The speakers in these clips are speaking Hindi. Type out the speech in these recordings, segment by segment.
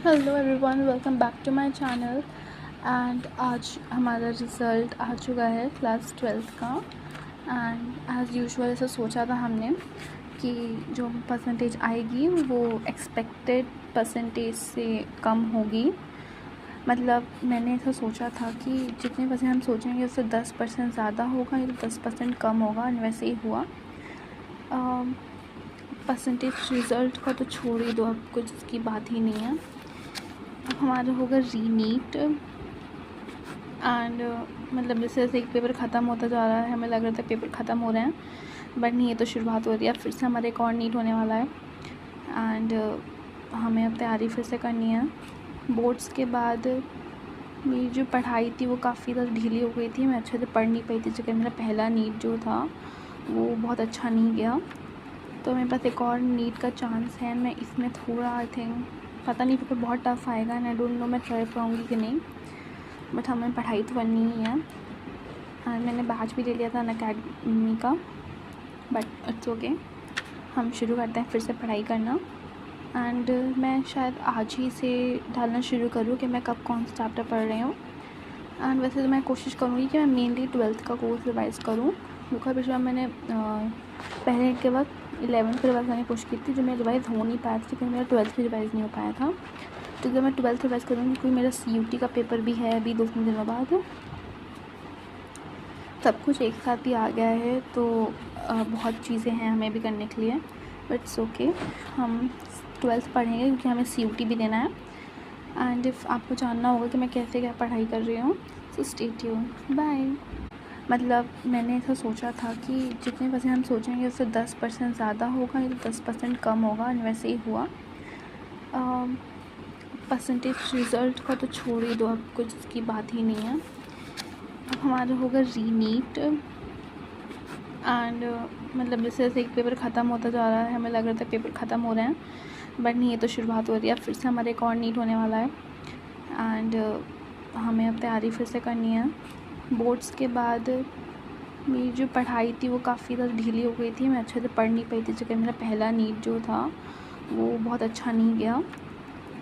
Hello everyone, welcome back to my channel. And आज हमारा रिज़ल्ट आ चुका है क्लास 12th का। एंड एज़ यूजुअल ऐसा सोचा था हमने कि जो परसेंटेज आएगी वो एक्सपेक्टेड परसेंटेज से कम होगी। मतलब मैंने ऐसा सोचा था कि जितने परसेंट हम सोचेंगे उससे 10% ज़्यादा होगा या 10% कम होगा, और वैसे ही हुआ। परसेंटेज रिज़ल्ट का तो छोड़ ही दो, अब कुछ उसकी बात ही नहीं है। अब हमारा होगा रीनीट। एंड मतलब जैसे जैसे एक पेपर ख़त्म होता जा रहा है, हमें लग रहा था पेपर ख़त्म हो रहे हैं, बट नहीं, ये तो शुरुआत हो रही है। फिर से हमारा एक और नीट होने वाला है। एंड हमें अब तैयारी फिर से करनी है। बोर्ड्स के बाद मेरी जो पढ़ाई थी वो काफ़ी ज़्यादा ढीली हो गई थी, मैं अच्छे से पढ़ नहीं पाई थी, क्योंकि मेरा पहला नीट जो था वो बहुत अच्छा नहीं गया। तो मेरे पास एक और नीट का चांस है। मैं इसमें थोड़ा आई थिंक, पता नहीं, पेपर बहुत टफ़ आएगा एंड आई डोंट नो मैं ट्राई पाऊँगी कि नहीं, बट हमें पढ़ाई तो करनी ही है। एंड मैंने बैच भी ले लिया था अनअकैडमी का, बट इट्स ओके। हम शुरू करते हैं फिर से पढ़ाई करना। एंड मैं शायद आज ही से डालना शुरू करूँ कि मैं कब कौन सा चैप्टर पढ़ रही हूँ। एंड वैसे तो मैं कोशिश करूँगी कि मैं मेनली 12th का कोर्स रिवाइज़ करूँ, बिकॉज पिछले बार मैंने पहले के वक्त 11th को रिवाइज़ करने की कोशिश की थी, जो मैं रिवाइज़ हो नहीं पाया था क्योंकि मेरा 12th भी रिवाइज़ नहीं हो पाया था। तो जब मैं 12th रिवाइज़ करूँगी, क्योंकि मेरा CUT का पेपर भी है अभी 2-3 दिनों बाद, सब कुछ एक साथ ही आ गया है, तो बहुत चीज़ें हैं हमें भी करने के लिए, बट इट्स ओके। हम 12th पढ़ेंगे क्योंकि हमें CUT भी देना है। एंड इफ़ आपको जानना होगा कि मैं कैसे क्या पढ़ाई कर रही हूँ, सो स्टे ट्यून्ड, बाय। मतलब मैंने ऐसा सोचा था कि जितने परसेंट हम सोचेंगे उससे 10% ज़्यादा होगा या 10% कम होगा, और वैसे ही हुआ। परसेंटेज रिज़ल्ट का तो छोड़ ही दो, अब कुछ उसकी बात ही नहीं है। अब हमारा होगा रीनीट। एंड मतलब जैसे जैसे एक पेपर ख़त्म होता जा रहा है, हमें लग रहा था पेपर ख़त्म हो रहे हैं, बट नहीं, ये तो शुरुआत हो रही है। फिर से हमारा एक और नीट होने वाला है। एंड हमें अब तैयारी फिर से करनी है। बोर्ड्स के बाद मेरी जो पढ़ाई थी वो काफ़ी ज़्यादा ढीली हो गई थी, मैं अच्छे से पढ़ नहीं पाई थी, क्योंकि मेरा पहला नीट जो था वो बहुत अच्छा नहीं गया।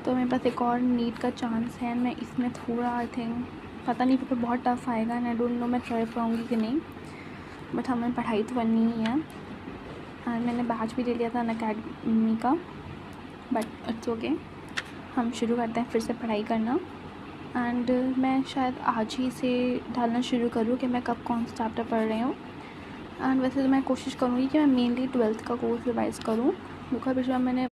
तो मेरे पास एक और नीट का चांस है। मैं इसमें थोड़ा आई थिंक, पता नहीं, पेपर बहुत टफ़ आएगा एंड आई डोंट नो मैं ट्राई पाऊँगी कि नहीं, बट हमें पढ़ाई तो करनी ही है। एंड मैंने बैच भी ले लिया था अनअकैडमी का, बट इट्स ओके। हम शुरू करते हैं फिर से पढ़ाई करना। एंड मैं शायद आज ही से डालना शुरू करूँ कि मैं कब कौन सा चैप्टर पढ़ रही हूँ। एंड वैसे तो मैं कोशिश करूँगी कि मैं मेनली 12th का कोर्स रिवाइज़ करूँ, बिकॉज पिछले बार मैंने